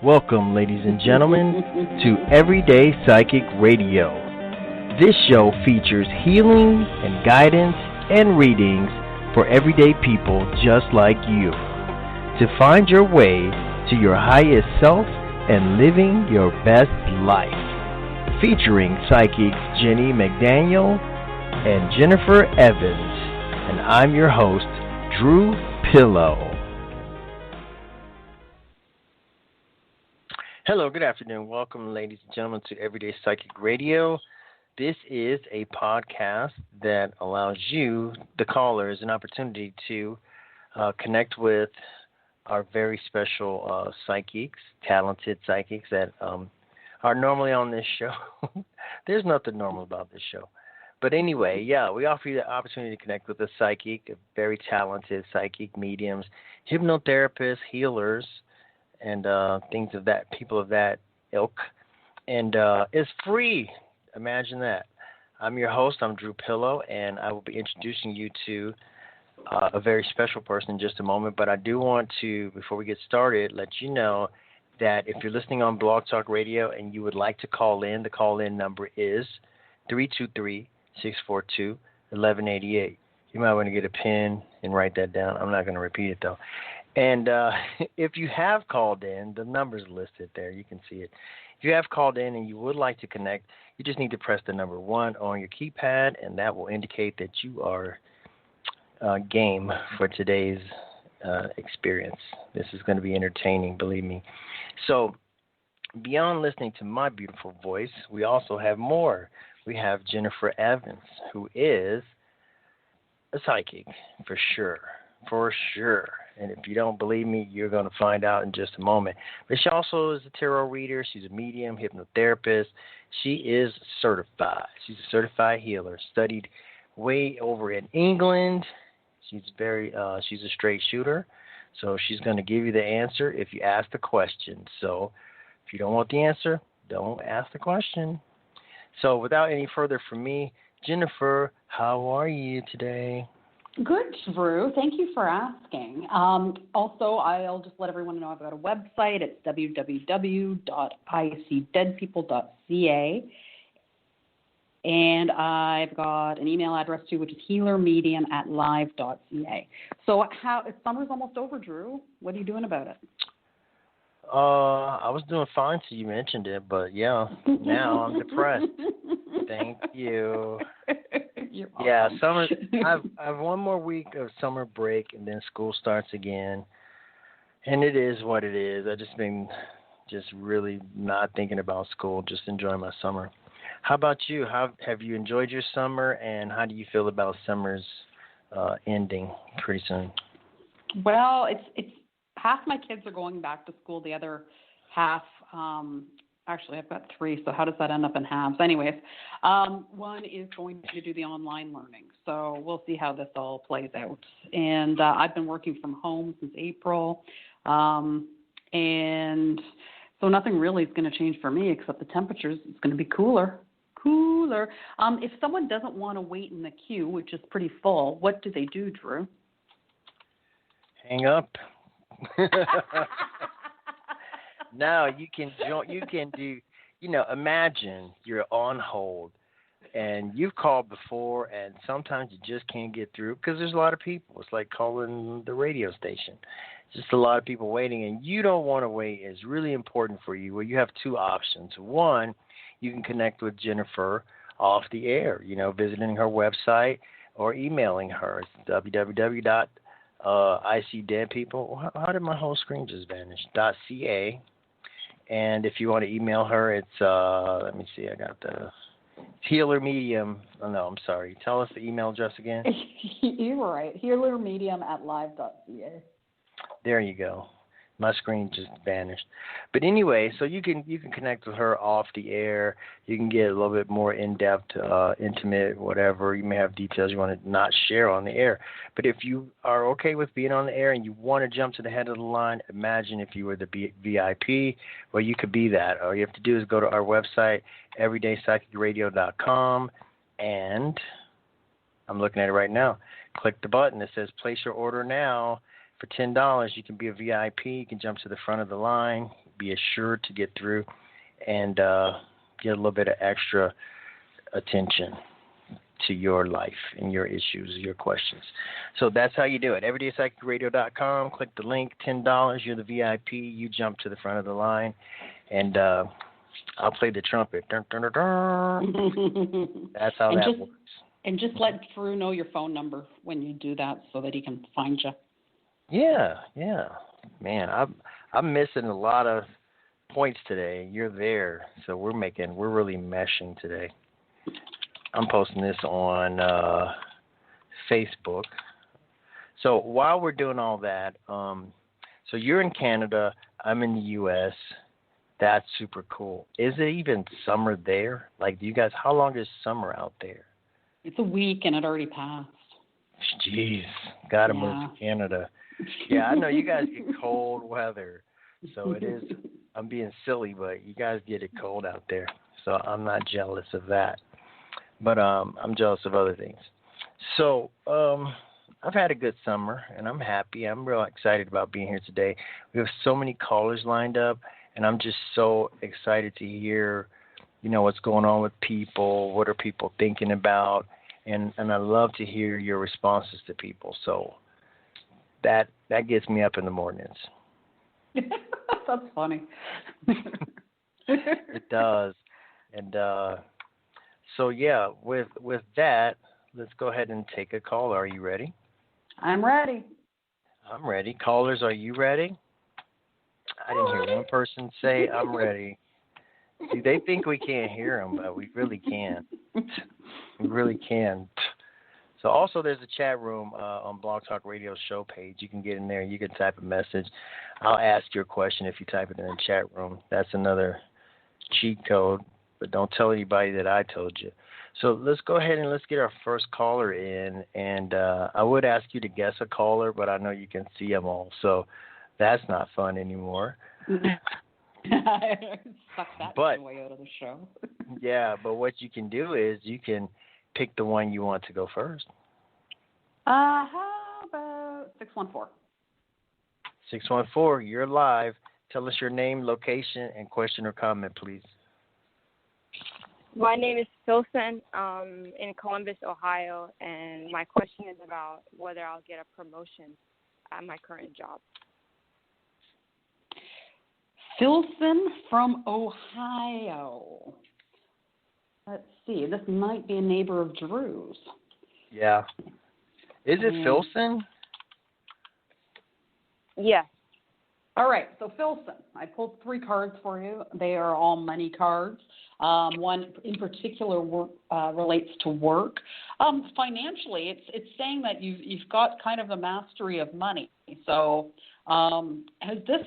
Welcome, ladies and gentlemen, to Everyday Psychic Radio. This show features healing and guidance and readings for everyday people just like you to find your way to your highest self and living your best life. Featuring psychics Jenny McDaniel and Jennifer Evans. And I'm your host, Drew Pillow. Hello, good afternoon. Welcome, ladies and gentlemen, to Everyday Psychic Radio. This is a podcast that allows you, the callers, an opportunity to connect with our very special psychics, talented psychics that are normally on this show. There's nothing normal about this show. But anyway, yeah, we offer you the opportunity to connect with a psychic, a very talented psychic, mediums, hypnotherapists, healers, and things of that, people of that ilk. And it's free. Imagine that. I'm your host. I'm Drew Pillow, and I will be introducing you to a very special person in just a moment. But I do want to, before we get started, let you know that if you're listening on Blog Talk Radio and you would like to call in, the call-in number is 323-642-1188. You might want to get a pen and write that down. I'm not going to repeat it, though. And if you have called in, the number's listed there. You can see it. If you have called in and you would like to connect, you just need to press the number 1 on your keypad, and that will indicate that you are game for today's experience. This is going to be entertaining, believe me. So beyond listening to my beautiful voice, we also have more. We have Jennifer Evans, who is a psychic, for sure. And if you don't believe me, you're going to find out in just a moment. But she also is a tarot reader. She's a medium, hypnotherapist. She is certified. She's a certified healer. Studied way over in England. She's a straight shooter. So she's going to give you the answer if you ask the question. So if you don't want the answer, don't ask the question. So without any further from me, Jennifer, how are you today? Good, Drew. Thank you for asking. Also, I'll just let everyone know I've got a website. It's www.icdeadpeople.ca. And I've got an email address too, which is healermedium@live.ca. So summer's almost over, Drew. What are you doing about it? I was doing fine till you mentioned it, but yeah, now I'm depressed. Thank you. You're yeah, awesome. summer. I've one more week of summer break, and then school starts again. And it is what it is. I've just been really not thinking about school, just enjoying my summer. How about you? Have you enjoyed your summer, and how do you feel about summer's ending pretty soon? Well, it's half my kids are going back to school. The other half, actually, I've got 3, so how does that end up in halves? Anyways, one is going to do the online learning, so we'll see how this all plays out. And I've been working from home since April, and so nothing really is going to change for me except the temperatures. It's going to be cooler. If someone doesn't want to wait in the queue, which is pretty full, what do they do, Drew? Hang up. No, you can do, imagine you're on hold and you've called before and sometimes you just can't get through because there's a lot of people. It's like calling the radio station. Just a lot of people waiting and you don't want to wait. It's really important for you. Well, you have 2 options. One, you can connect with Jennifer off the air, visiting her website or emailing her. It's www.icdeadpeople. How did my whole screen just vanish? .ca. And if you want to email her, it's, let me see, I got the Healer Medium. Oh, no, I'm sorry. Tell us the email address again. You're right. Healermedium@live.ca. There you go. My screen just vanished. But anyway, so you can connect with her off the air. You can get a little bit more in-depth, intimate, whatever. You may have details you want to not share on the air. But if you are okay with being on the air and you want to jump to the head of the line, imagine if you were the VIP. Well, you could be that. All you have to do is go to our website, everydaypsychicradio.com, and I'm looking at it right now. Click the button that says place your order now. For $10, you can be a VIP. You can jump to the front of the line, be assured to get through, and get a little bit of extra attention to your life and your issues, your questions. So that's how you do it. EverydayPsychicRadio.com. Click the link. $10. You're the VIP. You jump to the front of the line, and I'll play the trumpet. Dun, dun, dun, dun. That's how that works. And just let Drew know your phone number when you do that so that he can find you. Yeah. Man, I'm missing a lot of points today. You're there, so we're really meshing today. I'm posting this on Facebook. So while we're doing all that, so you're in Canada, I'm in the U.S. That's super cool. Is it even summer there? Like, do you guys? How long is summer out there? It's a week, and it already passed. Jeez, gotta move to Canada. Yeah, I know you guys get cold weather, so it is. I'm being silly, but you guys get it cold out there, so I'm not jealous of that. But I'm jealous of other things. So I've had a good summer, and I'm happy. I'm real excited about being here today. We have so many callers lined up, and I'm just so excited to hear, what's going on with people. What are people thinking about? And I love to hear your responses to people. So that gets me up in the mornings. That's funny. It does. And so, yeah, with that, let's go ahead and take a call. Are you ready? I'm ready. I'm ready. Callers, are you ready? I didn't hear one person say, I'm ready. See, they think we can't hear them, but we really can. We really can. So also there's a chat room on Blog Talk Radio show page. You can get in there. You can type a message. I'll ask your question if you type it in the chat room. That's another cheat code, but don't tell anybody that I told you. So let's go ahead and let's get our first caller in. And I would ask you to guess a caller, but I know you can see them all. So that's not fun anymore. Suck that way out of the show. Yeah, but what you can do is you can pick the one you want to go first. How about 614? 614, you're live. Tell us your name, location, and question or comment, please. My name is Philson in Columbus, Ohio, and my question is about whether I'll get a promotion at my current job. Philson from Ohio. Let's see. This might be a neighbor of Drew's. Yeah. Is it Philson? Yes. All right. So Philson, I pulled 3 cards for you. They are all money cards. One in particular relates to work. Financially, it's saying that you've got kind of a mastery of money. So has this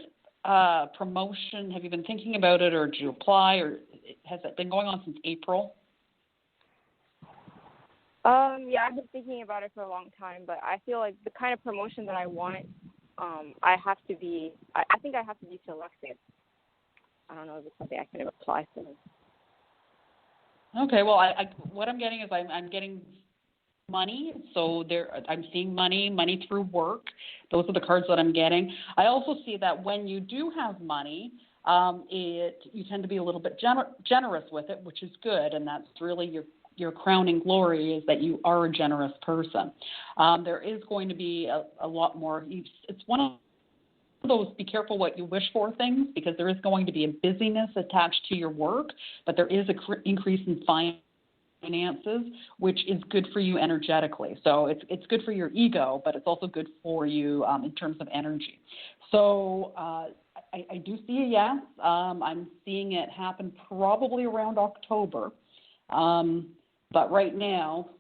promotion, have you been thinking about it, or did you apply, or has it been going on since April? Yeah, I've been thinking about it for a long time, but I feel like the kind of promotion that I want, I think I have to be selected. I don't know if it's something I can apply for. Okay, well, what I'm getting is I'm getting money, so I'm seeing money through work. Those are the cards that I'm getting. I also see that when you do have money, you tend to be a little bit generous with it, which is good, and that's really your crowning glory, is that you are a generous person. There is going to be a lot more. It's one of those be careful what you wish for things, because there is going to be a busyness attached to your work, but there is an increase in finances, which is good for you energetically. So it's good for your ego, but it's also good for you in terms of energy. So I do see a yes. I'm seeing it happen probably around October. But right now,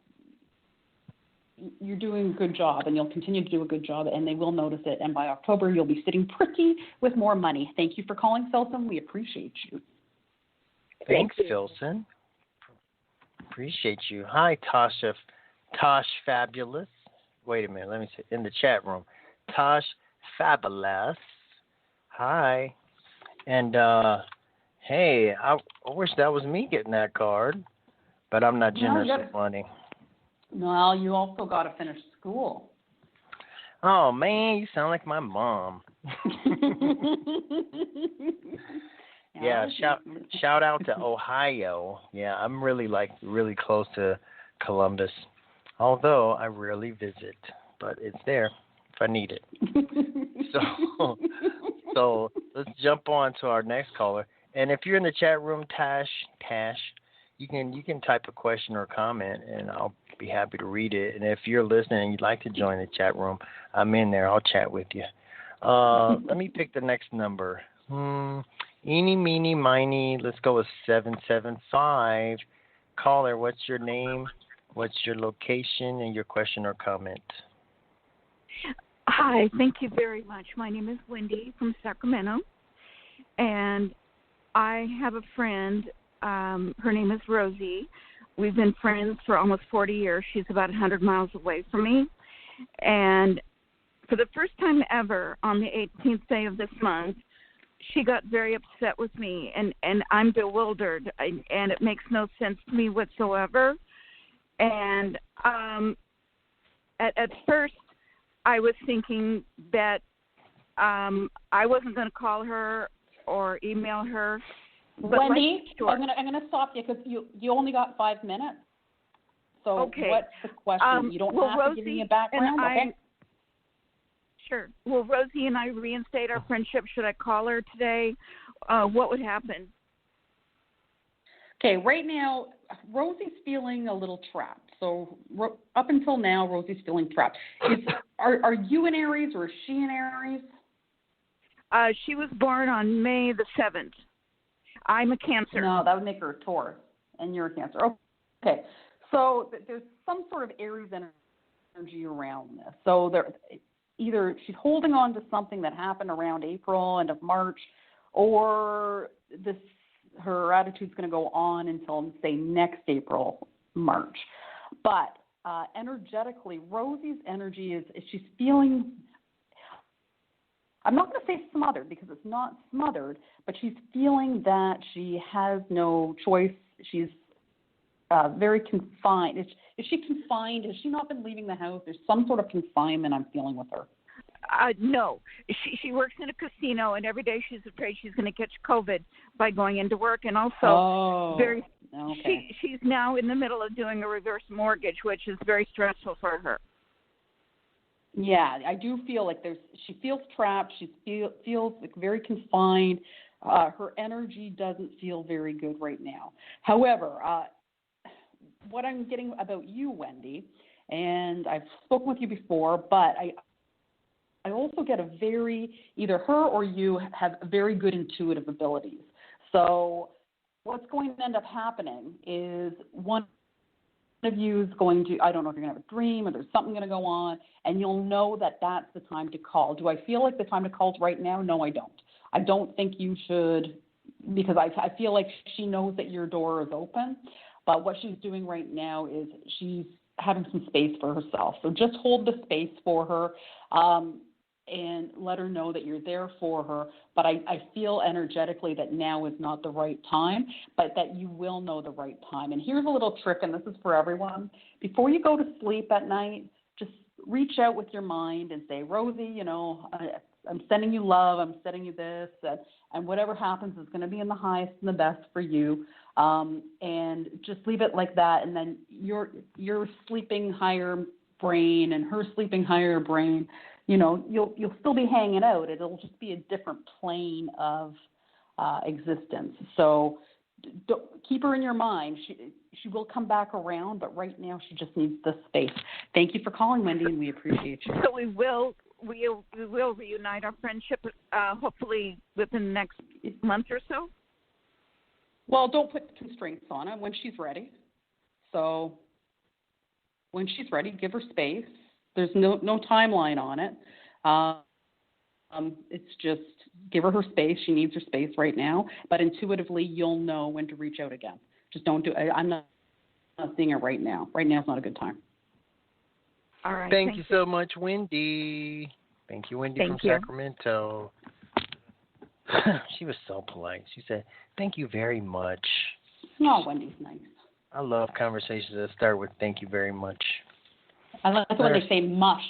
you're doing a good job, and you'll continue to do a good job, and they will notice it. And by October, you'll be sitting pretty with more money. Thank you for calling, Philson. We appreciate you. Thanks, Philson. Appreciate you. Hi, Tosh Fabulous. Wait a minute. Let me see. In the chat room. Tosh Fabulous. Hi. And, hey, I wish that was me getting that card, but I'm not generous with money. Well, you also got to finish school. Oh man, you sound like my mom. Yeah, shout out to Ohio. Yeah, I'm really close to Columbus. Although I rarely visit, but it's there if I need it. So let's jump on to our next caller. And if you're in the chat room, Tash, you can type a question or comment, and I'll be happy to read it. And if you're listening and you'd like to join the chat room, I'm in there. I'll chat with you. Let me pick the next number. Eeny, meeny, miny. Let's go with 775. Caller, what's your name? What's your location and your question or comment? Hi, thank you very much. My name is Wendy from Sacramento, and I have a friend. Her name is Rosie. We've been friends for almost 40 years. She's about 100 miles away from me. And for the first time ever, on the 18th day of this month, she got very upset with me, and I'm bewildered, and it makes no sense to me whatsoever. And at first, I was thinking that I wasn't going to call her or email her. Wendy, I'm gonna stop you because you only got 5 minutes. So okay. What's the question? You don't have to give me a background, okay? Sure. Will Rosie and I reinstate our friendship? Should I call her today? What would happen? Okay, right now, Rosie's feeling a little trapped. So up until now, Rosie's feeling trapped. Are you an Aries or is she an Aries? She was born on May the 7th. I'm a Cancer. No, that would make her a Taurus, and you're a Cancer. Okay, so there's some sort of Aries energy around this. So either she's holding on to something that happened around April, end of March, or her attitude's going to go on until, say, next April, March. But energetically, Rosie's energy is she's feeling, I'm not going to say smothered because it's not smothered, but she's feeling that she has no choice. She's very confined. Is she confined? Has she not been leaving the house? There's some sort of confinement I'm feeling with her. No. She works in a casino, and every day she's afraid she's going to catch COVID by going into work. And also, she's now in the middle of doing a reverse mortgage, which is very stressful for her. Yeah, I do feel like she feels trapped. She feels like very confined. Her energy doesn't feel very good right now. However, what I'm getting about you, Wendy, and I've spoken with you before, but I also get either her or you have very good intuitive abilities. So what's going to end up happening is one of you is going to, I don't know if you're going to have a dream or there's something going to go on, and you'll know that that's the time to call. Do I feel like the time to call is right now? No, I don't. I don't think you should, because I feel like she knows that your door is open, but what she's doing right now is she's having some space for herself. So just hold the space for her. And let her know that you're there for her. But I feel energetically that now is not the right time, but that you will know the right time. And here's a little trick, and this is for everyone. Before you go to sleep at night, just reach out with your mind and say, Rosie, I'm sending you love, I'm sending you this, and whatever happens is going to be in the highest and the best for you. And just leave it like that, and then your sleeping higher brain and her sleeping higher brain, you'll still be hanging out. It'll just be a different plane of existence. So keep her in your mind. She will come back around, but right now she just needs the space. Thank you for calling, Wendy, and we appreciate you. So we will reunite our friendship, hopefully within the next month or so? Well, don't put constraints on it when she's ready. So when she's ready, give her space. There's no timeline on it. It's just give her space. She needs her space right now. But intuitively, you'll know when to reach out again. Just don't do it. I'm not seeing it right now. Right now is not a good time. All right. Thank you so much, Wendy. Thank you, Wendy from Sacramento. She was so polite. She said, thank you very much. No, Wendy's nice. I love conversations that start with thank you very much. I like when they say mush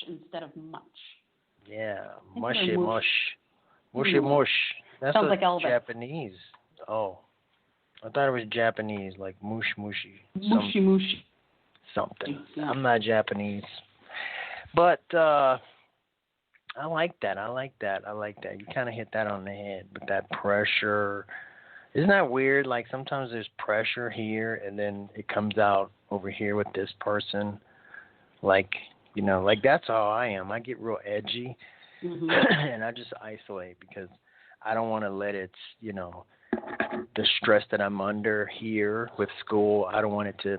instead of much. Yeah, I mush think it, they're mush. Mush it, mush. That's Sounds like Elvis. Japanese. Oh, I thought it was Japanese, like mush, mushy. Mushy. Something. Yeah. I'm not Japanese. But I like that. You kind of hit that on the head with that pressure. Isn't that weird? Like sometimes there's pressure here and then it comes out over here with this person. Like, like that's how I am. I get real edgy and I just isolate because I don't want to let it, the stress that I'm under here with school, I don't want it to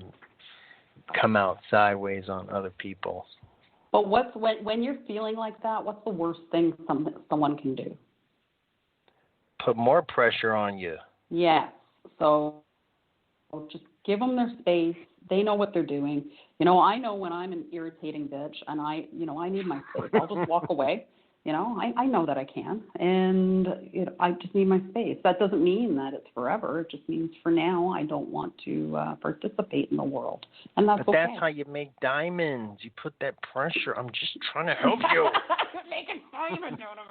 come out sideways on other people. But when you're feeling like that, what's the worst thing someone can do? Put more pressure on you. Yes. So just give them their space. They know what they're doing. I know when I'm an irritating bitch and I need my space. I'll just walk away. I know that I can. And I just need my space. That doesn't mean that it's forever. It just means for now I don't want to participate in the world. And that's But okay. that's how you make diamonds. You put that pressure. I'm just trying to help you. You're making diamonds out of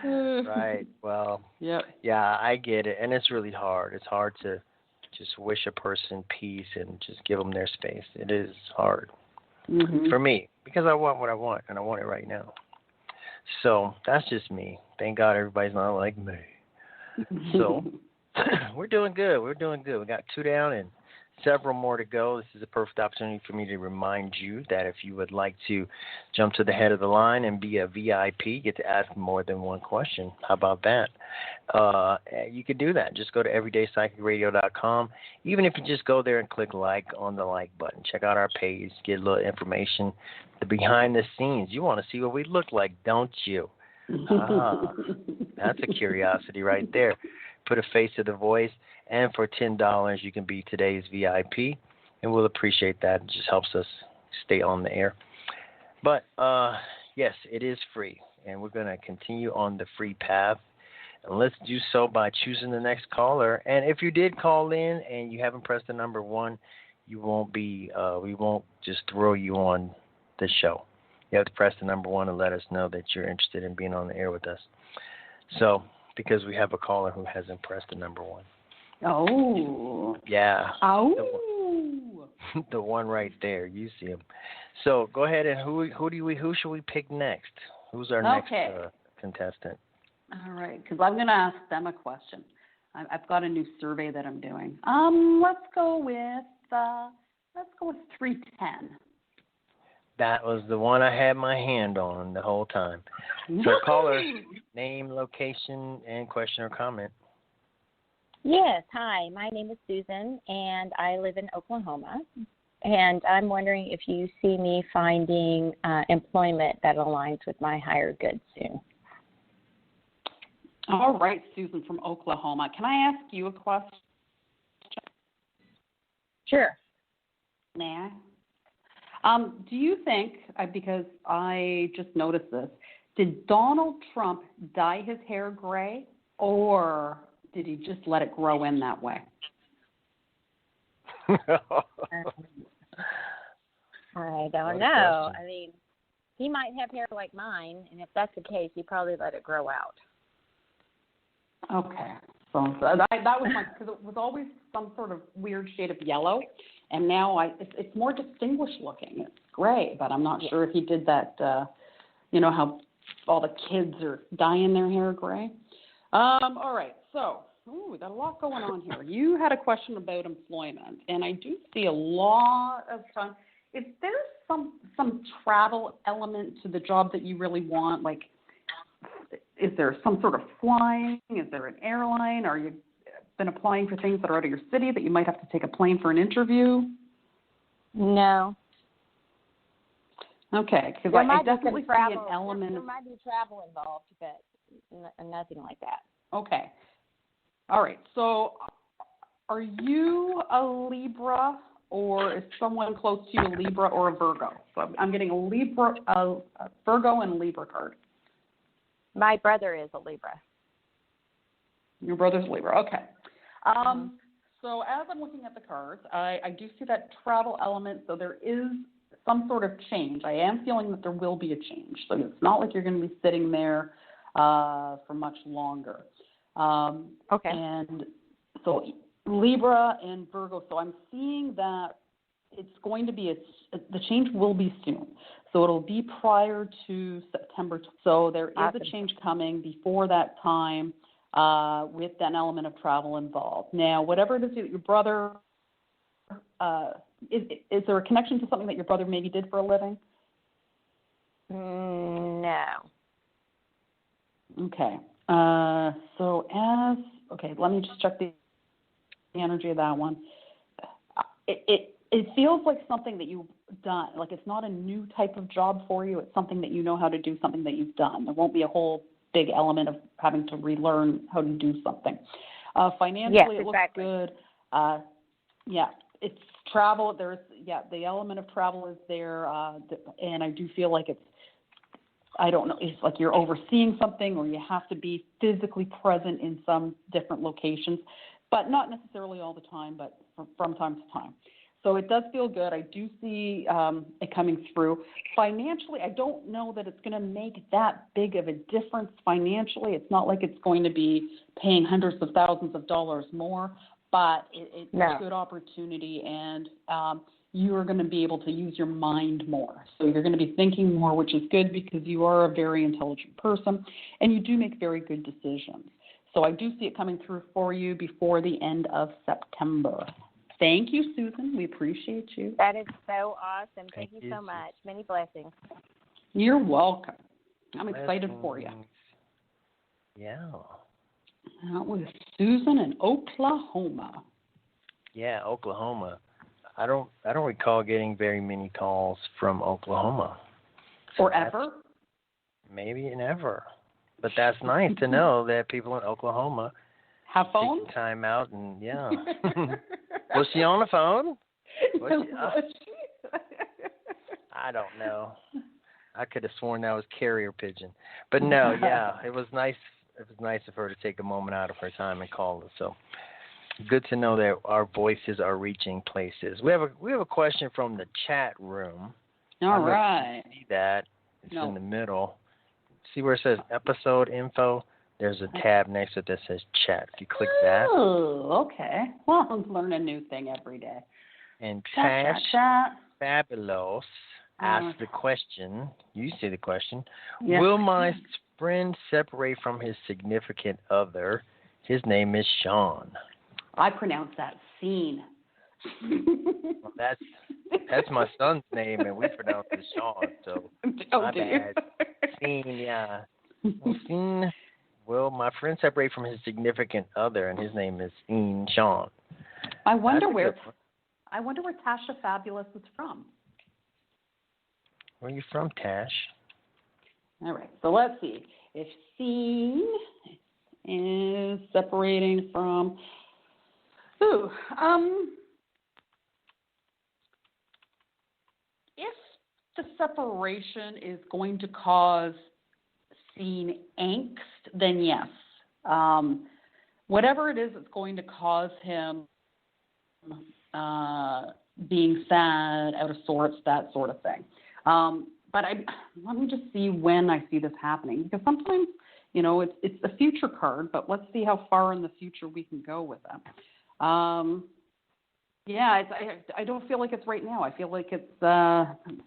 it. Right. Well, yep. Yeah, I get it. And it's really hard. It's hard to just wish a person peace and just give them their space. It is hard for me because I want what I want and I want it right now. So that's just me. Thank God everybody's not like me. So we're doing good. We got 2 down and several more to go. This is a perfect opportunity for me to remind you that if you would like to jump to the head of the line and be a VIP, you get to ask more than one question. How about that? You could do that. Just go to everydaypsychicradio.com. Even if you just go there and click like on the like button. Check out our page. Get a little information. The behind the scenes. You want to see what we look like, don't you? That's a curiosity right there. Put a face to the voice. And for $10, you can be today's VIP, and we'll appreciate that. It just helps us stay on the air. But, yes, it is free, and we're going to continue on the free path. And let's do so by choosing the next caller. And if you did call in and you haven't pressed the number 1, you won't be. We won't just throw you on the show. You have to press the number 1 and let us know that you're interested in being on the air with us. So, because we have a caller who hasn't pressed the number 1. Oh. Yeah. Oh. The one right there. You see him. So go ahead and who should we pick next? Who's our next contestant? All right, because I'm going to ask them a question. I've got a new survey that I'm doing. Let's go with 310. That was the one I had my hand on the whole time. So caller, name, location, and question or comment. Yes, hi. My name is Susan, and I live in Oklahoma. And I'm wondering if you see me finding employment that aligns with my higher good soon. All right, Susan from Oklahoma. Can I ask you a question? Sure. May I? Do you think, because I just noticed this, did Donald Trump dye his hair gray, or did he just let it grow in that way? I don't know. I mean, he might have hair like mine, and if that's the case, he probably let it grow out. Okay. So that was because it was always some sort of weird shade of yellow, and now it's more distinguished looking. It's gray, but I'm not sure if he did that. How all the kids are dyeing their hair gray. All right. So, we got a lot going on here. You had a question about employment, and I do see a lot of time. Is there some travel element to the job that you really want? Like, is there some sort of flying? Is there an airline? Are you been applying for things that are out of your city that you might have to take a plane for an interview? No. Okay, because I definitely see an element. There might be travel involved, but nothing like that. Okay. All right. So are you a Libra, or is someone close to you a Libra or a Virgo? So I'm getting a Virgo and a Libra card. My brother is a Libra. Your brother's a Libra. Okay. So So as I'm looking at the cards, I do see that travel element. So there is some sort of change. I am feeling that there will be a change. So it's not like you're going to be sitting there for much longer. Okay. And so Libra and Virgo. So I'm seeing that it's going to be the change will be soon. So it'll be prior to September. So there is Awesome. a change coming before that time with an element of travel involved. Now, whatever it is that your brother, is there a connection to something that your brother maybe did for a living? No. Okay. Okay, let me just check the energy of that one. It feels like something that you've done. Like it's not a new type of job for you. It's something that you know how to do, something that you've done. There won't be a whole big element of having to relearn how to do something. Financially, yes, it exactly. looks good. Yeah, it's travel. The element of travel is there, and I do feel like I don't know, it's like you're overseeing something or you have to be physically present in some different locations, but not necessarily all the time, but from time to time. So it does feel good. I do see it coming through. Financially, I don't know that it's going to make that big of a difference financially. It's not like it's going to be paying hundreds of thousands of dollars more, but it's a good opportunity, and you are going to be able to use your mind more. So you're going to be thinking more, which is good because you are a very intelligent person, and you do make very good decisions. So I do see it coming through for you before the end of September. Thank you, Susan. We appreciate you. That is so awesome. Thank you so much. Many blessings. You're welcome. I'm excited for you. Yeah. That was Susan in Oklahoma. Yeah, Oklahoma. I don't recall getting very many calls from Oklahoma. Or ever? Maybe never. But that's nice to know that people in Oklahoma have phones? Taking time out and yeah. Was she on the phone? Was she? I don't know. I could have sworn that was carrier pigeon. But no, yeah, it was nice. It was nice of her to take a moment out of her time and call us. So good to know that our voices are reaching places. We have a question from the chat room. All right. You see that? It's in the middle. See where it says episode info? There's a tab next to it that says chat. If you click that. Oh, okay. Well, I'm learning a new thing every day. And Tash Fabulous asked the question. You see the question. Yes. Will my friend separate from his significant other? His name is Sean. I pronounce that Scene. Well, that's my son's name, and we pronounce it Sean. So my bad. Scene, yeah. Well, Scene. Will my friend separate from his significant other, and his name is Sean. I wonder where Tasha Fabulous is from. Where are you from, Tash? All right, so let's see. If Scene is separating from, if the separation is going to cause Scene angst, then yes. Whatever it is that's going to cause him being sad, out of sorts, that sort of thing. But let me just see when I see this happening, because sometimes, it's a future card, but let's see how far in the future we can go with that. I don't feel like it's right now. I feel like it's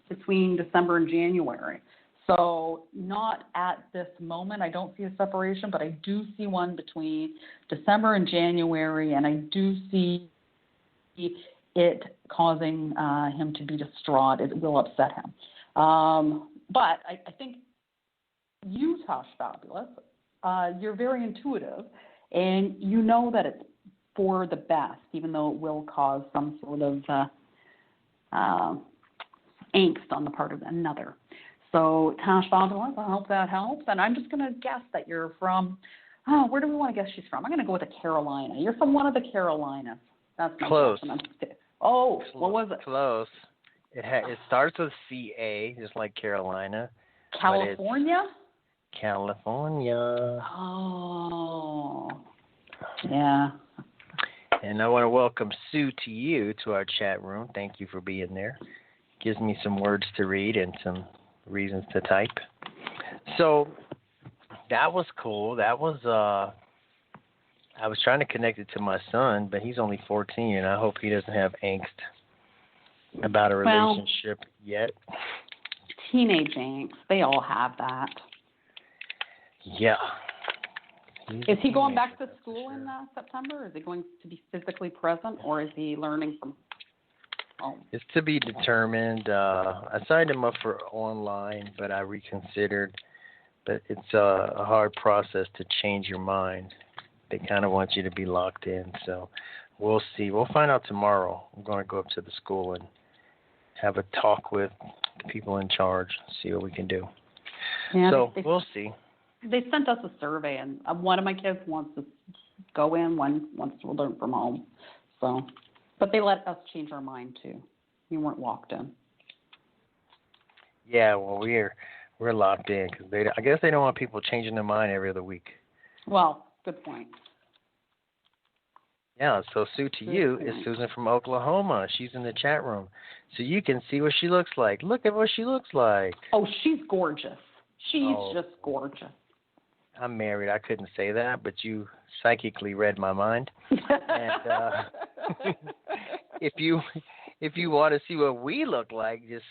between December and January. So not at this moment. I don't see a separation, but I do see one between December and January, and I do see it causing him to be distraught. It will upset him. But I think you, Tosh Fabulous, you're very intuitive, and you know that it's for the best, even though it will cause some sort of angst on the part of another. So, Tash Fabulous, I hope that helps. And I'm just going to guess that you're from, where do we want to guess she's from? I'm going to go with the Carolina. You're from one of the Carolinas. That's close. Oh, what was it? Close. It starts with CA, just like Carolina. California? California. Oh, yeah. And I want to welcome Sue to you to our chat room. Thank you for being there. Gives me some words to read and some reasons to type. So that was cool. That was I was trying to connect it to my son, but he's only 14, and I hope he doesn't have angst about a relationship yet. Teenage angst, they all have that. Yeah. Is he going back to school in September? Is he going to be physically present, or is he learning from home? It's to be determined. I signed him up for online, but I reconsidered. But it's a hard process to change your mind. They kind of want you to be locked in. So we'll see. We'll find out tomorrow. I'm going to go up to the school and have a talk with the people in charge, see what we can do. Yeah, so we'll see. They sent us a survey, and one of my kids wants to go in, one wants to learn from home. So, but they let us change our mind too. You weren't locked in. Yeah, well, we're locked in because I guess they don't want people changing their mind every other week. Well, good point. Yeah, so Sue to you is Susan from Oklahoma. She's in the chat room. So you can see what she looks like. Look at what she looks like. Oh, she's gorgeous. She's just gorgeous. I'm married. I couldn't say that, but you psychically read my mind. And if you want to see what we look like, just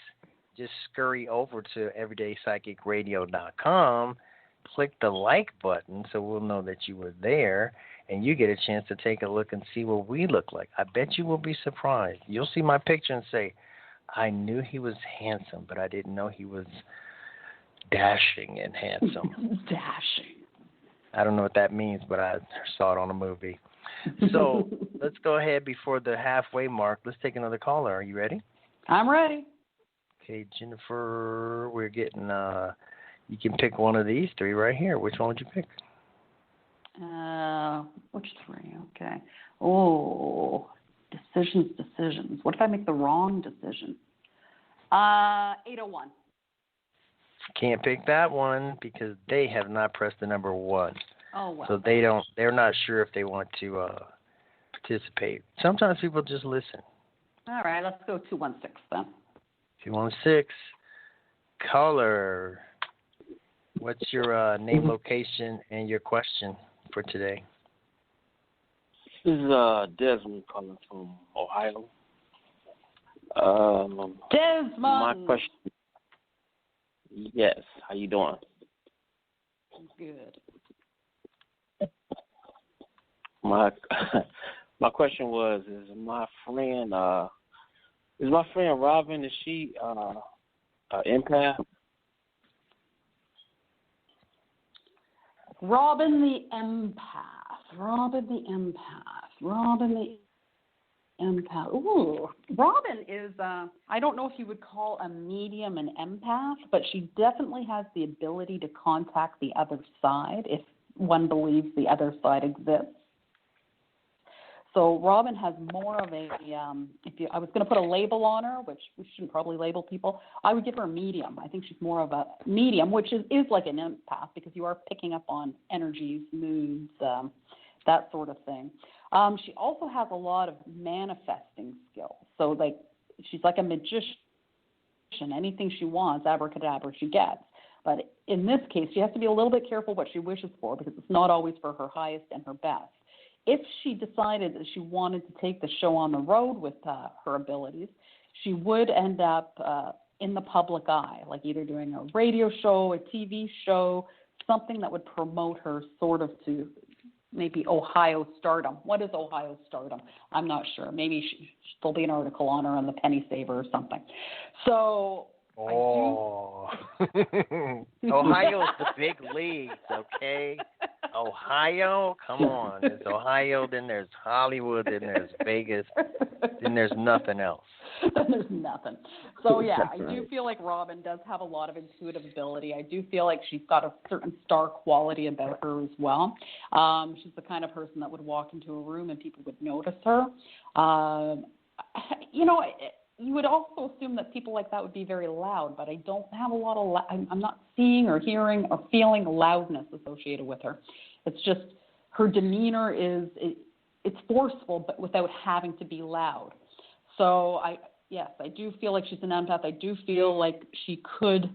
scurry over to everydaypsychicradio.com, click the like button so we'll know that you were there, and you get a chance to take a look and see what we look like. I bet you will be surprised. You'll see my picture and say, I knew he was handsome, but I didn't know he was dashing and handsome. Dashing. I don't know what that means, but I saw it on a movie. So let's go ahead before the halfway mark. Let's take another caller. Are you ready? I'm ready. Okay, Jennifer, we're getting, you can pick one of these three right here. Which one would you pick? Which three? Okay. Oh, decisions. What if I make the wrong decision? 801. Can't pick that one because they have not pressed the number 1. Oh, well. So they're not sure if they want to participate. Sometimes people just listen. All right, let's go 216 then. 216. Caller, what's your name, location, and your question for today? This is Desmond calling from Ohio. Desmond! My question. Yes, how you doing? Good. My question was: Is my friend Robin? Is she an empath? Robin the empath. Ooh, Robin is, I don't know if you would call a medium an empath, but she definitely has the ability to contact the other side if one believes the other side exists. So Robin has more of a, I was going to put a label on her, which we shouldn't probably label people. I would give her a medium. I think she's more of a medium, which is like an empath because you are picking up on energies, moods, that sort of thing. She also has a lot of manifesting skills. So like she's like a magician. Anything she wants, abracadabra, she gets. But in this case, she has to be a little bit careful what she wishes for because it's not always for her highest and her best. If she decided that she wanted to take the show on the road with her abilities, she would end up in the public eye, like either doing a radio show, a TV show, something that would promote her sort of to maybe Ohio stardom. What is Ohio stardom? I'm not sure. Maybe there'll be an article on her on the Penny Saver or something. So Ohio's the big leagues, okay? Ohio, come on. There's Ohio, then there's Hollywood, then there's Vegas, then there's nothing else. There's nothing. So, yeah, I do feel like Robin does have a lot of intuitive ability. I do feel like she's got a certain star quality about her as well. She's the kind of person that would walk into a room and people would notice her. You would also assume that people like that would be very loud, but I don't have a lot of I'm not seeing or hearing or feeling loudness associated with her. It's just her demeanor is it's forceful, but without having to be loud. So I do feel like she's an empath. I do feel like she could,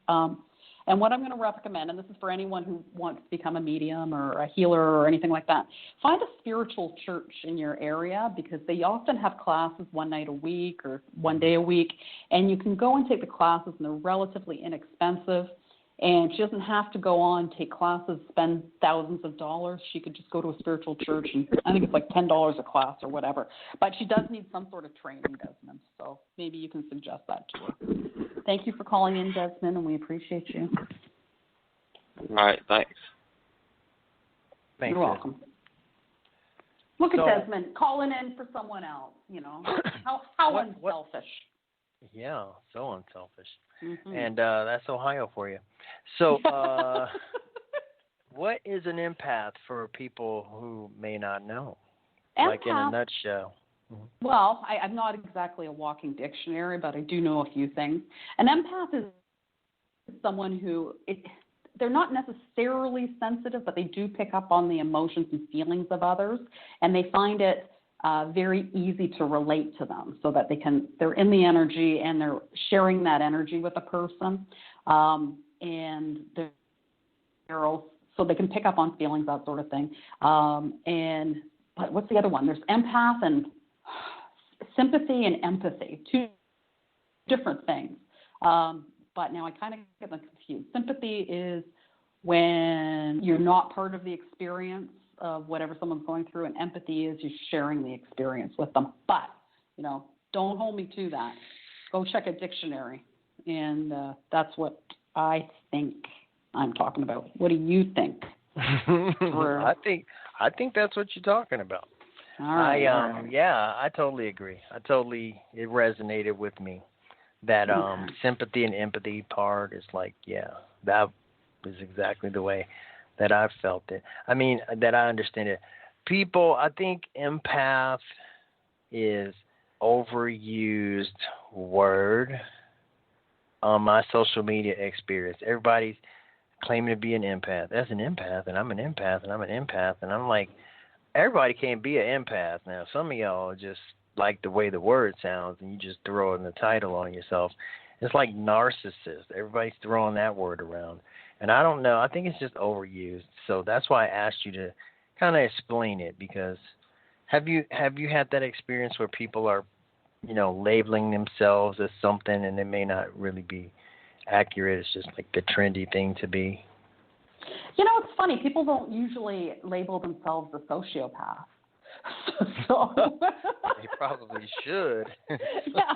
and what I'm going to recommend, and this is for anyone who wants to become a medium or a healer or anything like that, find a spiritual church in your area, because they often have classes one night a week or one day a week, and you can go and take the classes, and they're relatively inexpensive. And she doesn't have to go on, take classes, spend thousands of dollars. She could just go to a spiritual church, and I think it's like $10 a class or whatever. But she does need some sort of training, Desmond. So maybe you can suggest that to her. Thank you for calling in, Desmond, and we appreciate you. All right, thanks. Thanks. You're welcome. Look at Desmond calling in for someone else. How unselfish. Yeah, so unselfish. Mm-hmm. And that's Ohio for you. So what is an empath for people who may not know? Like in a nutshell. Mm-hmm. Well, I'm not exactly a walking dictionary, but I do know a few things. An empath is someone who, they're not necessarily sensitive, but they do pick up on the emotions and feelings of others, and they find it very easy to relate to them, so that they're in the energy and they're sharing that energy with a person, and they're also, so they can pick up on feelings, that sort of thing. But what's the other one? There's empath and sympathy and empathy, two different things. But now I kind of get them confused. Sympathy is when you're not part of the experience of whatever someone's going through, and empathy is you sharing the experience with them. But, don't hold me to that. Go check a dictionary, and that's what I think I'm talking about. What do you think? I think that's what you're talking about. All right. Yeah, I totally agree. It resonated with me. That sympathy and empathy part is like, that is exactly the way that I've felt it. I mean, that I understand it. I think empath is overused word on my social media experience. Everybody's claiming to be an empath. That's an empath, and I'm an empath, and I'm an empath. And I'm like, everybody can't be an empath. Now, some of y'all just like the way the word sounds, and you just throw in the title on yourself. It's like narcissist. Everybody's throwing that word around. And I don't know. I think it's just overused. So that's why I asked you to kind of explain it, because have you had that experience where people are, labeling themselves as something and it may not really be accurate? It's just like the trendy thing to be. It's funny. People don't usually label themselves a sociopath. So They probably should. Yeah.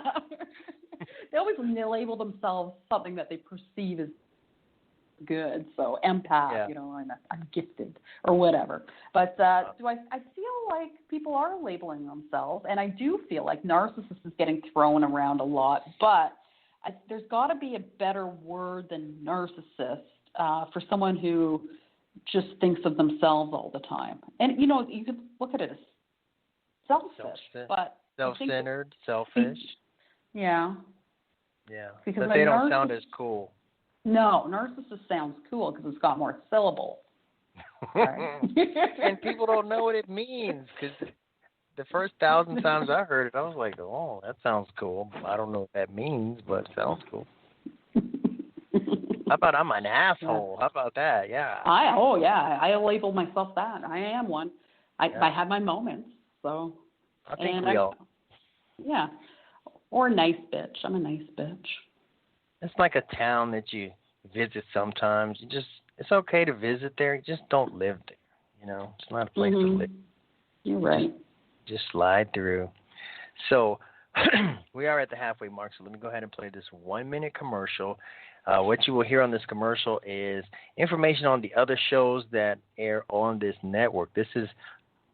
They always label themselves something that they perceive as good. So empath, I'm gifted or whatever. But I feel like people are labeling themselves, and I do feel like narcissist is getting thrown around a lot, but there's got to be a better word than narcissist for someone who just thinks of themselves all the time. And, you could look at it as selfish, but self-centered, selfish. Yeah. Yeah, because but they don't sound as cool. No, narcissist sounds cool because it's got more syllables. Right? And people don't know what it means, because the first 1,000 times I heard it, I was like, oh, that sounds cool. I don't know what that means, but it sounds cool. How about I'm an asshole? How about that? Yeah. I label myself that. I am one. I have my moments, so. I think we all. Yeah. Or a nice bitch. I'm a nice bitch. It's like a town that you visit sometimes. It's okay to visit there. Just don't live there. It's not a place to live. You're right. Just slide through. So we are at the halfway mark, so let me go ahead and play this 1-minute commercial. What you will hear on this commercial is information on the other shows that air on this network. This is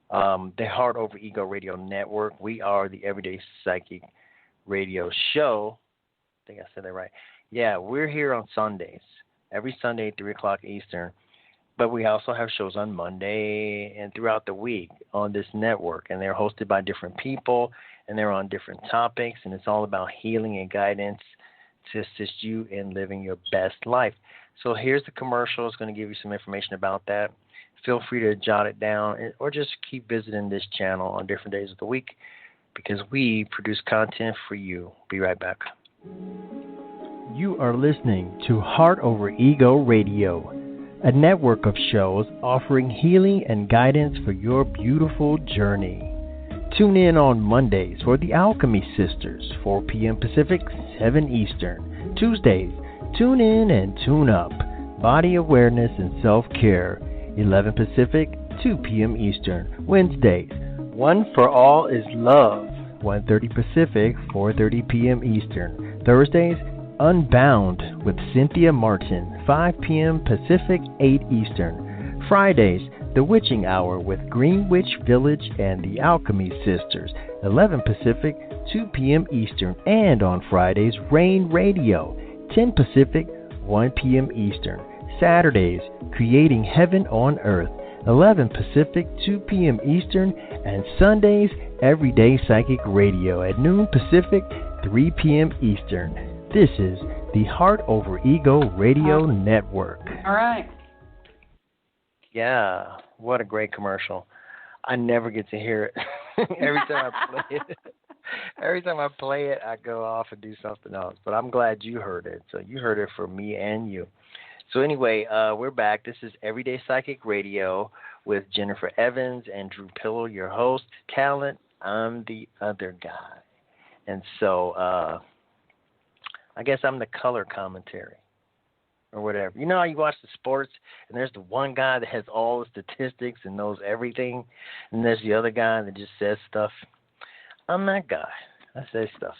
the Heart Over Ego Radio Network. We are the Everyday Psychic Radio Show. I think I said that right. Yeah, we're here on Sundays, every Sunday at 3 o'clock Eastern. But we also have shows on Monday and throughout the week on this network. And they're hosted by different people, and they're on different topics. And it's all about healing and guidance to assist you in living your best life. So here's the commercial. It's going to give you some information about that. Feel free to jot it down or just keep visiting this channel on different days of the week because we produce content for you. Be right back. You are listening to Heart Over Ego Radio, a network of shows offering healing and guidance for your beautiful journey. Tune in on Mondays for the Alchemy Sisters, 4 p.m. Pacific, 7 Eastern. Tuesdays, tune in and tune up. Body awareness and self-care, 11 Pacific, 2 p.m. Eastern. Wednesdays, One for All is Love, 1:30 Pacific, 4:30 p.m. Eastern. Thursdays, Unbound with Cynthia Martin, 5 p.m. Pacific, 8 Eastern. Fridays, The Witching Hour with Greenwich Village and the Alchemy Sisters, 11 Pacific, 2 p.m. Eastern. And on Fridays, Rain Radio, 10 Pacific, 1 p.m. Eastern. Saturdays, Creating Heaven on Earth, 11 Pacific, 2 p.m. Eastern. And Sundays, Everyday Psychic Radio at noon Pacific, 3 p.m. Eastern. This is the Heart Over Ego Radio Network. All right. Yeah, what a great commercial. I never get to hear it. Every time I play it, I go off and do something else. But I'm glad you heard it. So you heard it from me and you. So anyway, we're back. This is Everyday Psychic Radio with Jennifer Evans and Drew Pillow, your host. Talent, I'm the other guy. And so I guess I'm the color commentary or whatever. You know how you watch the sports and there's the one guy that has all the statistics and knows everything, and there's the other guy that just says stuff? I'm that guy. I say stuff.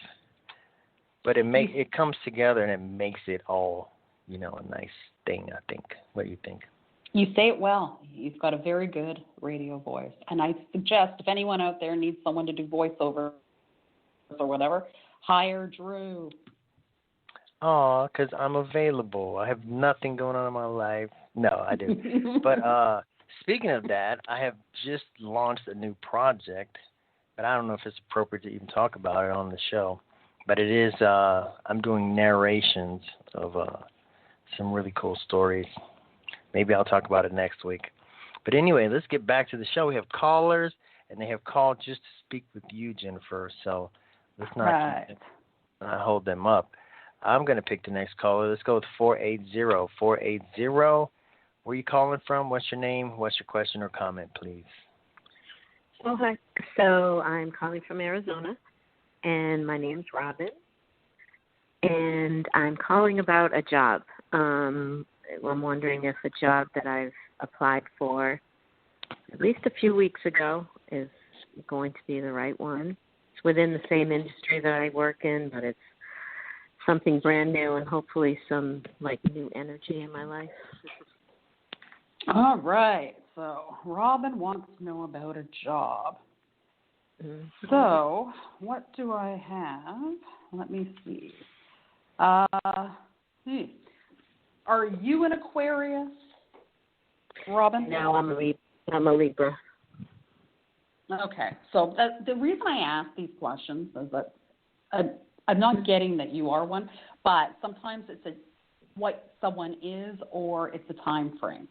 But it comes together and it makes it all, a nice thing, I think. What do you think? You say it well. You've got a very good radio voice. And I suggest if anyone out there needs someone to do voiceover or whatever, hire Drew. Oh, because I'm available. I have nothing going on in my life. No, I do. But speaking of that, I have just launched a new project, but I don't know if it's appropriate to even talk about it on the show. But it is, I'm doing narrations of some really cool stories. Maybe I'll talk about it next week. But anyway, let's get back to the show. We have callers, and they have called just to speak with you, Jennifer. So let's not hold them up. I'm going to pick the next caller. Let's go with 480. 480. Where are you calling from? What's your name? What's your question or comment, please? Oh, hi. So I'm calling from Arizona, and my name's Robin. And I'm calling about a job. I'm wondering if a job that I've applied for at least a few weeks ago is going to be the right one. It's within the same industry that I work in, but it's something brand new and hopefully some new energy in my life. All right. So Robin wants to know about a job. Mm-hmm. So what do I have? Let me see. Are you an Aquarius, Robin? No, I'm a Libra. Okay. So the reason I ask these questions is that I'm not getting that you are one, but sometimes it's what someone is or it's a time frame.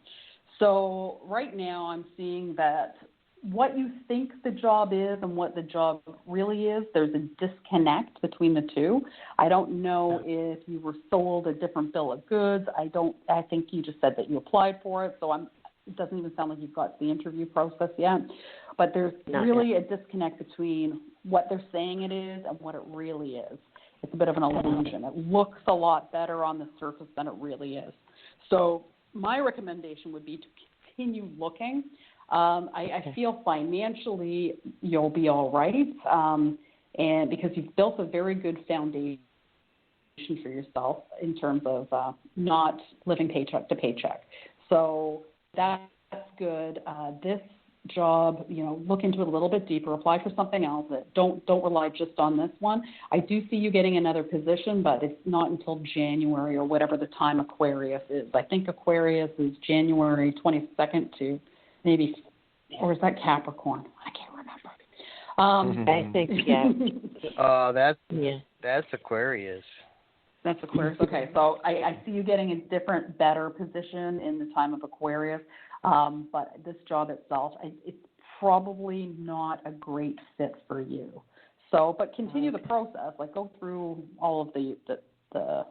So right now I'm seeing that what you think the job is and what the job really is, there's a disconnect between the two. I don't know if you were sold a different bill of goods. I think you just said that you applied for it, so it doesn't even sound like you've got the interview process yet. But there's really a disconnect between what they're saying it is and what it really is. It's a bit of an illusion. It looks a lot better on the surface than it really is. So my recommendation would be to continue looking. I feel financially you'll be all right, and because you've built a very good foundation for yourself in terms of not living paycheck to paycheck. So that's good. This job, look into it a little bit deeper, apply for something else. Don't rely just on this one. I do see you getting another position, but it's not until January or whatever the time Aquarius is. I think Aquarius is January 22nd to maybe, or is that Capricorn? I can't remember. I think, yeah. That's Aquarius. That's Aquarius. Okay, so I see you getting a different, better position in the time of Aquarius, but this job itself, it's probably not a great fit for you. So, but continue the process. Like, go through all of the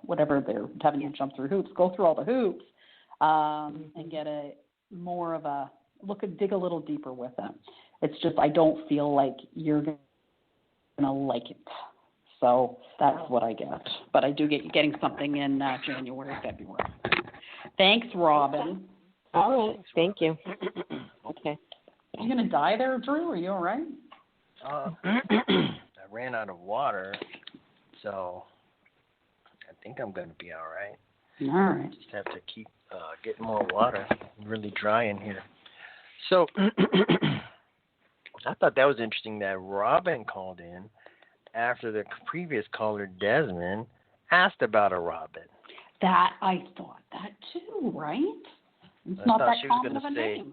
whatever they're having you jump through hoops. Go through all the hoops and get a more of a dig a little deeper with them. It's just I don't feel like you're gonna like it. So that's what I get. But I do get you getting something in January, February. Thanks, Robin. All right. Thank you. Okay. Are you going to die there, Drew? Are you all right? I ran out of water, so I think I'm going to be all right. All right. Just have to keep getting more water. It's really dry in here. So I thought that was interesting that Robin called in after the previous caller, Desmond, asked about a Robin. That I thought that too, right? It's not that common of a name.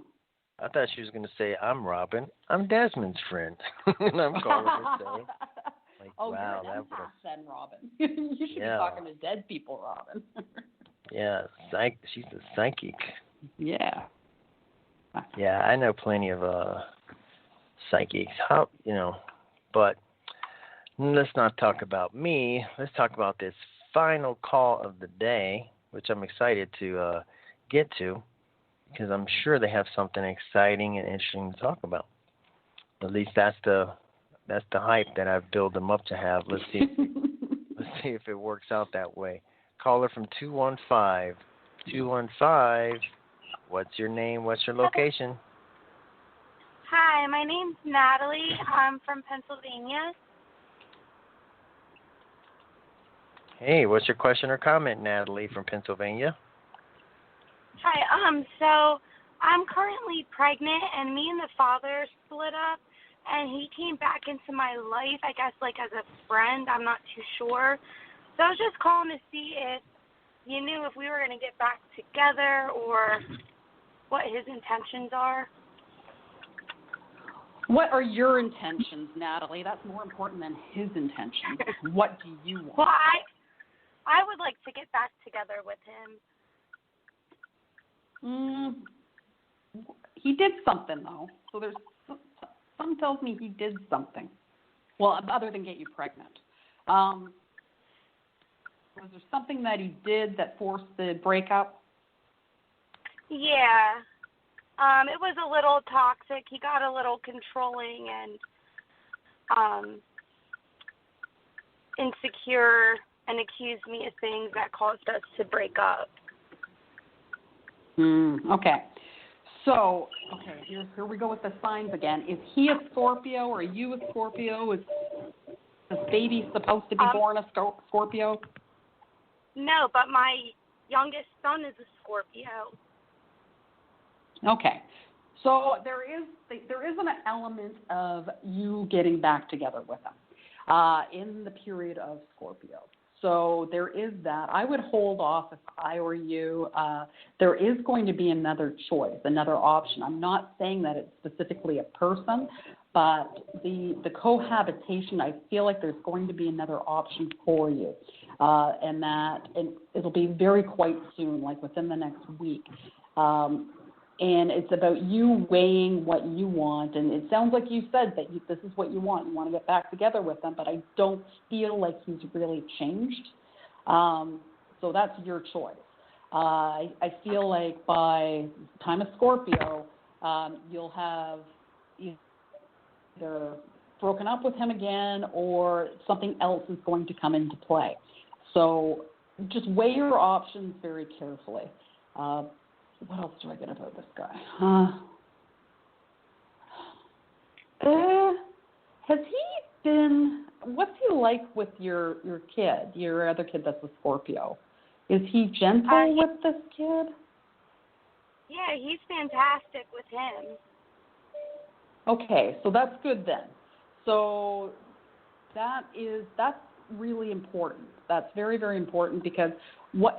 I thought she was going to say, I'm Robin. I'm Desmond's friend. And I'm calling her say, like, oh, wow, you're an that empath then, Robin. You should be talking to dead people, Robin. Yeah, she's a psychic. Yeah. Yeah, I know plenty of psychics. But let's not talk about me. Let's talk about this final call of the day, which I'm excited to get to, because I'm sure they have something exciting and interesting to talk about. At least that's the hype that I've built them up to have. Let's see if it works out that way. Caller from 215. 215. What's your name? What's your location? Hi, my name's Natalie. I'm from Pennsylvania. Hey, what's your question or comment, Natalie from Pennsylvania? Hi, so I'm currently pregnant, and me and the father split up, and he came back into my life, I guess, like as a friend. I'm not too sure. So I was just calling to see if you knew if we were going to get back together or what his intentions are. What are your intentions, Natalie? That's more important than his intentions. What do you want? Well, I would like to get back together with him. He did something, though. So there's something tells me he did something. Well, other than get you pregnant. Was there something that he did that forced the breakup? Yeah. It was a little toxic. He got a little controlling and insecure and accused me of things that caused us to break up. Okay. So, here we go with the signs again. Is he a Scorpio or are you a Scorpio? Is this baby supposed to be born a Scorpio? No, but my youngest son is a Scorpio. Okay. So there is an element of you getting back together with him in the period of Scorpio. So there is that. I would hold off if I were you. There is going to be another choice, another option. I'm not saying that it's specifically a person, but the cohabitation, I feel like there's going to be another option for you. And it'll be very quite soon, like within the next week. And it's about you weighing what you want. And it sounds like you said that this is what you want. You want to get back together with them, but I don't feel like he's really changed. So that's your choice. I feel like by the time of Scorpio, you'll have either broken up with him again or something else is going to come into play. So just weigh your options very carefully. What else do I get about this guy? Has he been, what's he like with your kid, your other kid that's a Scorpio? Is he gentle with this kid? Yeah, he's fantastic with him. Okay, so that's good then. So that's really important. That's very, very important because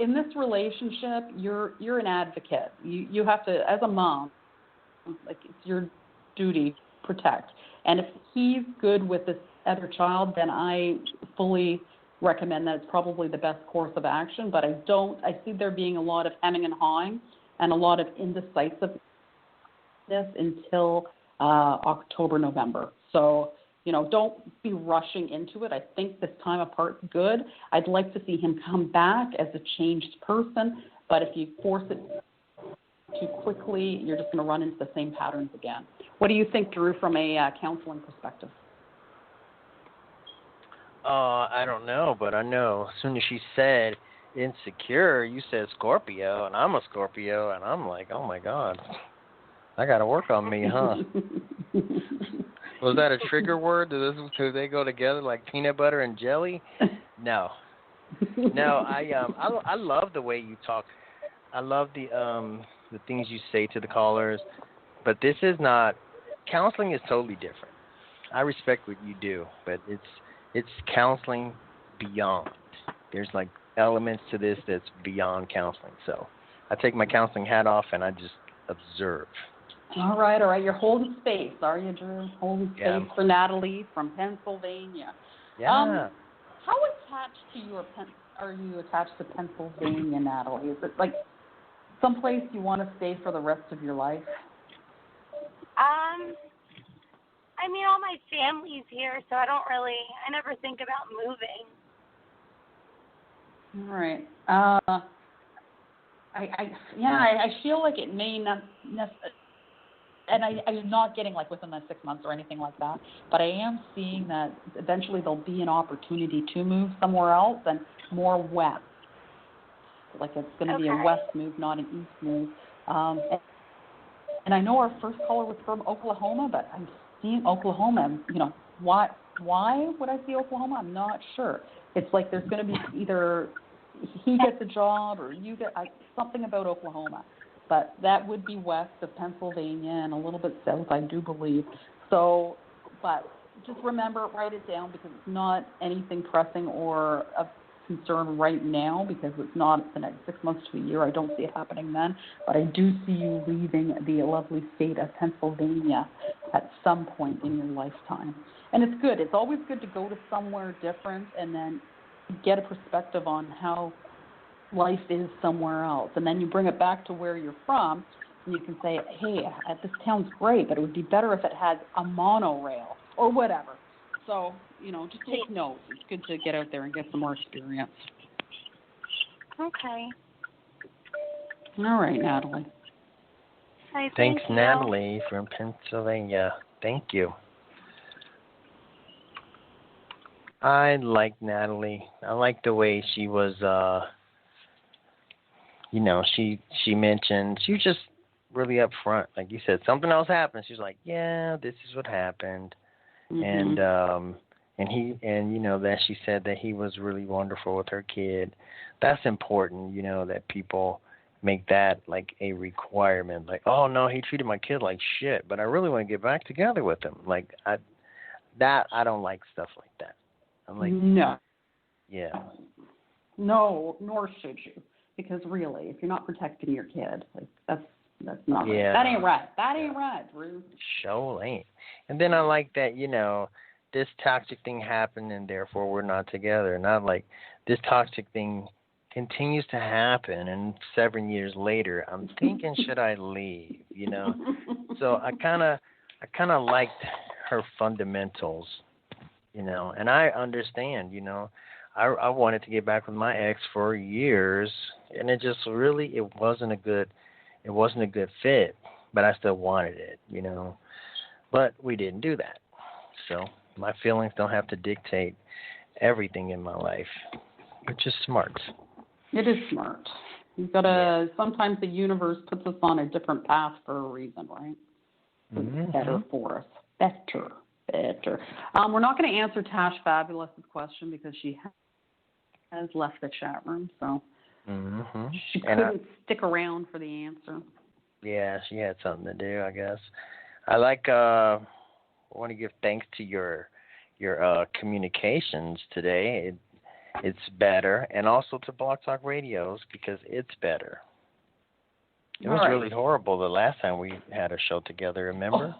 in this relationship, you're an advocate. You have to, as a mom, like it's your duty to protect. And if he's good with this other child, then I fully recommend that it's probably the best course of action, but I see there being a lot of hemming and hawing and a lot of indecisiveness until October, November. So, don't be rushing into it. I think this time apart's good. I'd like to see him come back as a changed person, but if you force it too quickly, you're just going to run into the same patterns again. What do you think, Drew, from a counseling perspective? I don't know, but I know as soon as she said insecure, you said Scorpio, and I'm a Scorpio, and I'm like, oh my God, I got to work on me, huh? Was that a trigger word? Do they go together like peanut butter and jelly? No. No, I love the way you talk. I love the things you say to the callers, but this is not, counseling is totally different. I respect what you do, but it's counseling beyond. There's like elements to this that's beyond counseling. So I take my counseling hat off and I just observe. All right. You're holding space, are you, Drew? Holding space for Natalie from Pennsylvania. Yeah. How attached are you attached to Pennsylvania, Natalie? Is it like someplace you want to stay for the rest of your life? I mean, all my family's here, so I never think about moving. All right. I feel like it may not necessarily, and I'm not getting like within the 6 months or anything like that, but I am seeing that eventually there'll be an opportunity to move somewhere else and more west. Like it's going to be a west move, not an east move. And I know our first caller was from Oklahoma, but I'm seeing Oklahoma. Why would I see Oklahoma? I'm not sure. It's like there's going to be either he gets a job or you get something about Oklahoma. But that would be west of Pennsylvania and a little bit south, I do believe. So, but just remember, write it down because it's not anything pressing or of concern right now because it's not the next 6 months to a year. I don't see it happening then. But I do see you leaving the lovely state of Pennsylvania at some point in your lifetime. And it's good. It's always good to go to somewhere different and then get a perspective on how life is somewhere else. And then you bring it back to where you're from and you can say, hey, this town's great, but it would be better if it had a monorail or whatever. So, just take notes. It's good to get out there and get some more experience. Okay. All right, Natalie. Hi, Thanks, you. Natalie from Pennsylvania. Thank you. I like Natalie. I like the way she was, she mentioned, she was just really upfront. Like you said, something else happened. She's like, yeah, this is what happened. Mm-hmm. That she said that he was really wonderful with her kid. That's important, that people make that like a requirement. Like, oh no, he treated my kid like shit, but I really want to get back together with him. Like I don't like stuff like that. I'm like, no. Yeah. No, nor should you, because really, if you're not protecting your kid, like that's not right. That ain't right. That ain't right, Drew. Sure ain't. And then I like that, this toxic thing happened and therefore we're not together. Not like this toxic thing continues to happen and 7 years later I'm thinking, should I leave? So I kind of liked her fundamentals, and I understand, I wanted to get back with my ex for years and it just really, it wasn't a good fit, but I still wanted it, but we didn't do that. So my feelings don't have to dictate everything in my life, which is smart. It is smart. You've got to, sometimes the universe puts us on a different path for a reason, right? It's better for us. Better. We're not going to answer Tash Fabulous's question because she has left the chat room, so she couldn't stick around for the answer. Yeah, she had something to do, I guess. I want to give thanks to your communications today. It's better, and also to Blog Talk Radios because it's better. It was really horrible the last time we had a show together, remember?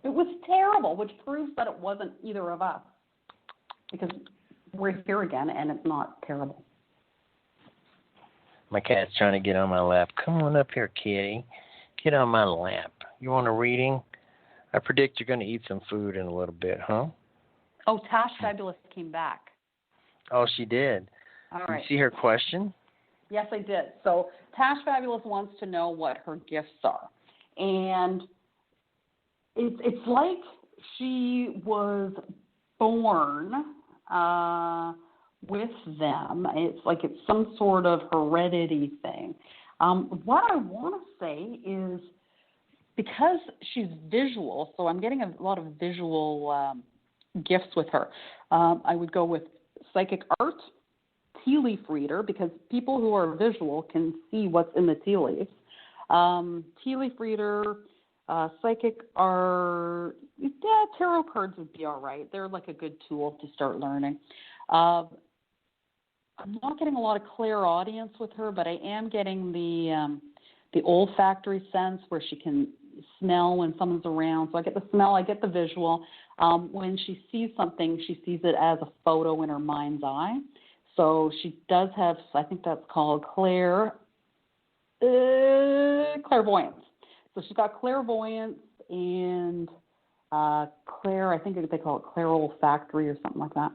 It was terrible, which proves that it wasn't either of us. Because we're here again, and it's not terrible. My cat's trying to get on my lap. Come on up here, kitty. Get on my lap. You want a reading? I predict you're going to eat some food in a little bit, huh? Oh, Tash Fabulous came back. Oh, she did. All Did right. you see her question? Yes, I did. So Tash Fabulous wants to know what her gifts are. And it's like she was born with them. It's like it's some sort of heredity thing. What I want to say is because she's visual, so I'm getting a lot of visual gifts with her. I would go with psychic art, tea leaf reader, because people who are visual can see what's in the tea leaves. Tea leaf reader, psychic art, yeah, tarot cards would be all right. They're like a good tool to start learning. I'm not getting a lot of clairaudience with her, but I am getting the olfactory sense where she can smell when someone's around. So I get the smell, I get the visual. When she sees something, she sees it as a photo in her mind's eye. So she does have, I think that's called clairvoyance. So she's got clairvoyance and I think they call it clairolfactory or something like that.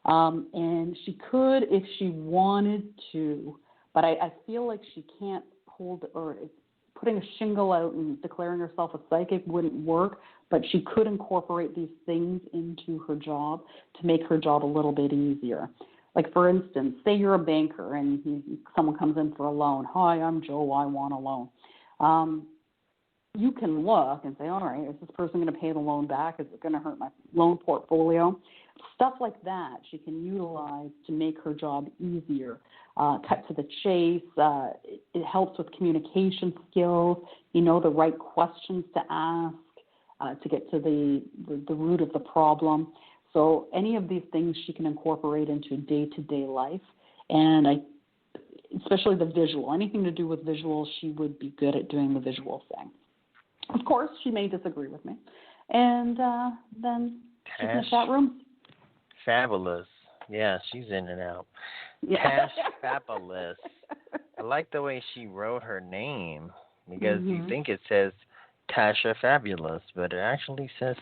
And she could if she wanted to, but I feel like she can't hold, or putting a shingle out and declaring herself a psychic wouldn't work, but she could incorporate these things into her job to make her job a little bit easier. Like, for instance, say you're a banker and someone comes in for a loan. Hi, I'm Joe. I want a loan. You can look and say, all right, is this person going to pay the loan back? Is it going to hurt my loan portfolio? Stuff like that she can utilize to make her job easier. Cut to the chase. It helps with communication skills. You know the right questions to ask to get to the root of the problem. So any of these things she can incorporate into day-to-day life. And especially the visual. Anything to do with visuals, she would be good at doing the visual thing. Of course, she may disagree with me. And then she's in the chat room. Fabulous. Yeah, she's in and out. Yeah. Tash Fabulous. I like the way she wrote her name because you think it says Tasha Fabulous, but it actually says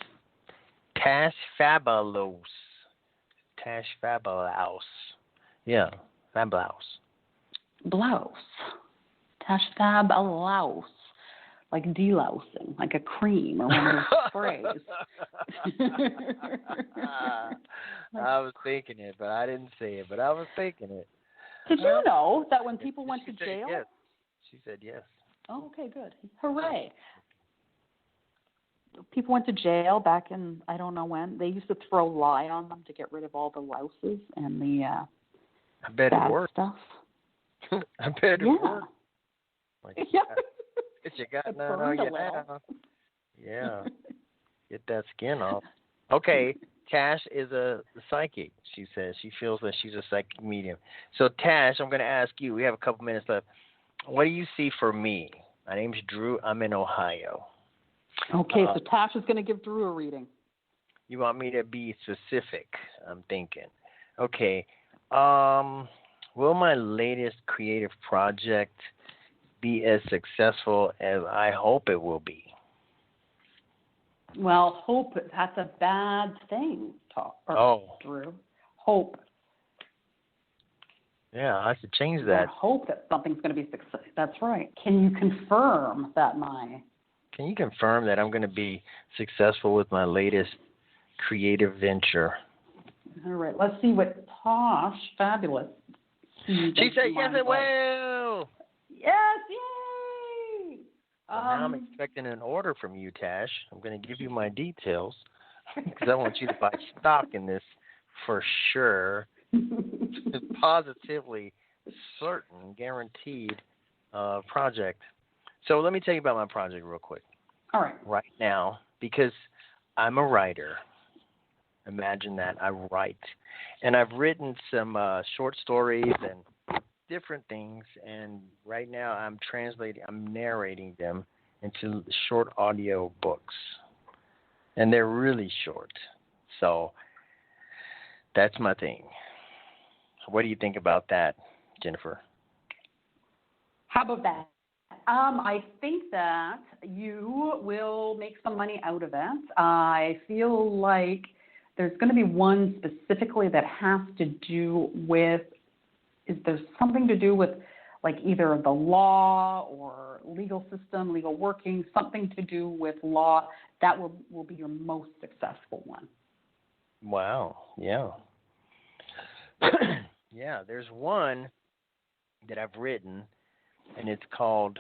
Tash Fabulous. Tash Fabulous. Yeah, Fabulous. Blouse. Tash Fabulous. Like delousing, like a cream or one of those sprays. I was thinking it, but I didn't say it, but I was thinking it. Did you know that when people went to jail? Yes. She said yes. Oh, okay, good. Hooray. People went to jail back in, I don't know when. They used to throw lye on them to get rid of all the louses and the I bet bad it worked. stuff. I bet it worked. Like, yeah. You got It none burned on a you little. now. Yeah. Get that skin off. Okay, Tash is a psychic, she says. She feels that she's a psychic medium. So, Tash, I'm going to ask you. We have a couple minutes left. What do you see for me? My name's Drew. I'm in Ohio. Okay, so Tash is going to give Drew a reading. You want me to be specific, I'm thinking. Okay. Will my latest creative project be as successful as I hope it will be? Well, hope, that's a bad thing, Drew. Hope. Yeah, I should change that. Hope that something's going to be successful. That's right. Can you confirm that Can you confirm that I'm going to be successful with my latest creative venture? All right. Let's see what Tosh Fabulous. She said yes, it will. Yes, yay! Now I'm expecting an order from you, Tash. I'm going to give you my details because I want you to buy stock in this for sure. It's positively certain, guaranteed project. So let me tell you about my project real quick. All right. Right now, because I'm a writer. Imagine that. I write. And I've written some short stories and different things. And right now I'm narrating them into short audio books. And they're really short. So that's my thing. What do you think about that, Jennifer? How about that? I think that you will make some money out of it. I feel like there's going to be one specifically that has to do with, is there something to do with like either the law or legal system, legal working, something to do with law, that will be your most successful one. Wow, yeah. Yeah, there's one that I've written, and it's called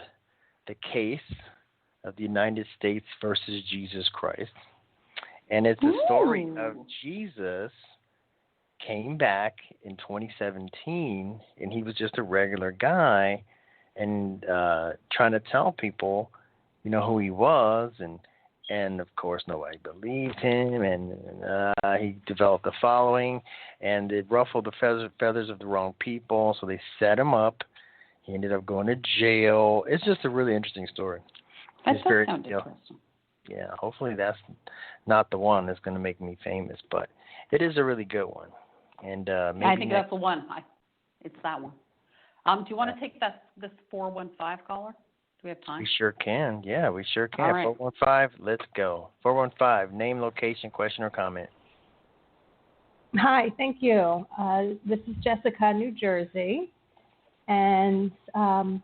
The Case of the United States versus Jesus Christ. And it's a story of Jesus came back in 2017, and he was just a regular guy and trying to tell people, who he was, and of course nobody believed him, and he developed a following, and it ruffled the feathers of the wrong people, so they set him up. He ended up going to jail. It's just a really interesting story. That does sound interesting. Yeah, hopefully that's not the one that's going to make me famous, but it is a really good one. And maybe I think that's the one. It's that one. Do you want to take this 415 caller? Do we have time? We sure can. Yeah, we sure can. All right. 415, let's go. 415, name, location, question, or comment. Hi, thank you. This is Jessica, New Jersey. And can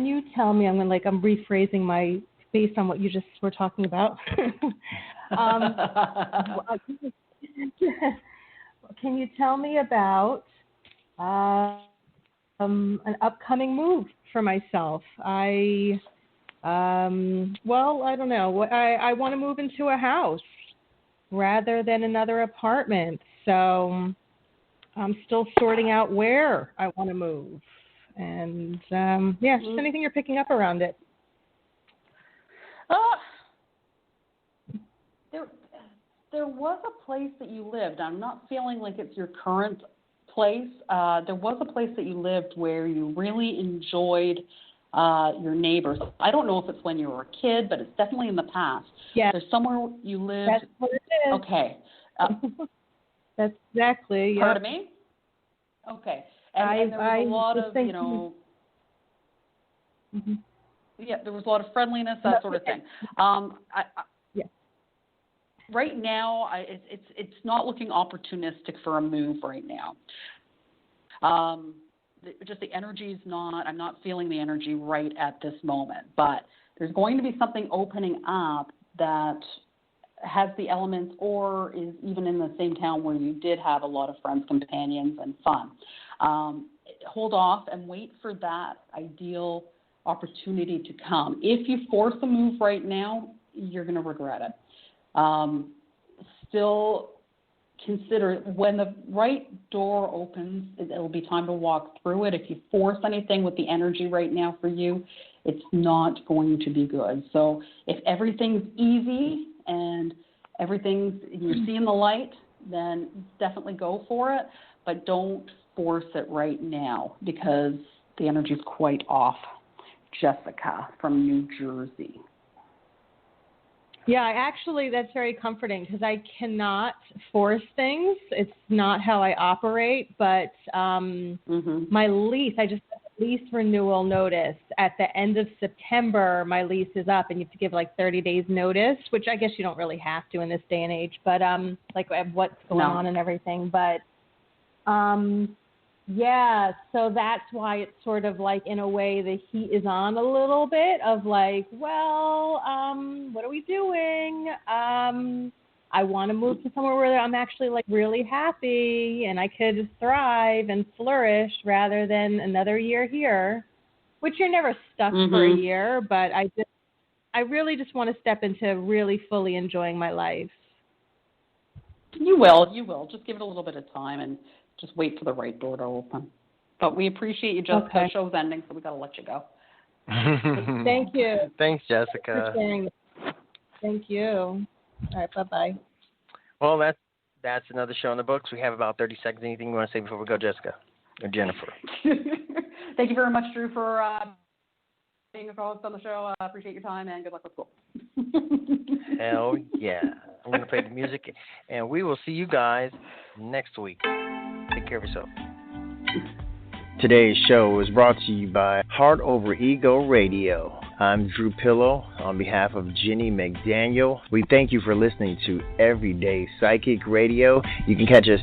you tell me, I'm rephrasing based on what you just were talking about. Can you tell me about an upcoming move for myself? I don't know. I want to move into a house rather than another apartment. So I'm still sorting out where I want to move. And, just anything you're picking up around it. There was a place that you lived. I'm not feeling like it's your current place. There was a place that you lived where you really enjoyed your neighbors. I don't know if it's when you were a kid, but it's definitely in the past. Yeah. There's somewhere you lived. That's what it is. Okay. That's exactly. Pardon me? Okay. And there was a lot of, Mm-hmm. Yeah, there was a lot of friendliness, that sort of thing. Right now, it's not looking opportunistic for a move right now. Just the energy is not. I'm not feeling the energy right at this moment. But there's going to be something opening up that has the elements, or is even in the same town where you did have a lot of friends, companions, and fun. Hold off and wait for that ideal opportunity to come. If you force a move right now, you're going to regret it. Still consider when the right door opens, it'll be time to walk through it. If you force anything with the energy right now for you, it's not going to be good. So if everything's easy and you're seeing the light, then definitely go for it, but don't force it right now because the energy is quite off. Jessica from New Jersey. Yeah, actually, that's very comforting because I cannot force things. It's not how I operate. But my lease, I just got a lease renewal notice. At the end of September, my lease is up, and you have to give 30 days notice, which I guess you don't really have to in this day and age. But what's going on and everything. But yeah, so that's why it's sort of in a way the heat is on a little bit of what are we doing? I want to move to somewhere where I'm actually really happy and I could thrive and flourish rather than another year here, which you're never stuck for a year, but I really just want to step into really fully enjoying my life. You will. Just give it a little bit of time and just wait for the right door to open. But we appreciate you, Jessica. Okay. The show's ending, so we got to let you go. Thank you. Thanks, Jessica. Thank you. All right, bye-bye. Well, that's another show in the books. We have about 30 seconds. Anything you want to say before we go, Jessica or Jennifer? Thank you very much, Drew, for being a host on the show. I appreciate your time, and good luck with school. Hell yeah. I'm going to play the music, and we will see you guys next week. Take care of yourself. Today's show was brought to you by Heart Over Ego Radio. I'm Drew Pillow on behalf of Jenny McDaniel. We thank you for listening to Everyday Psychic Radio. You can catch us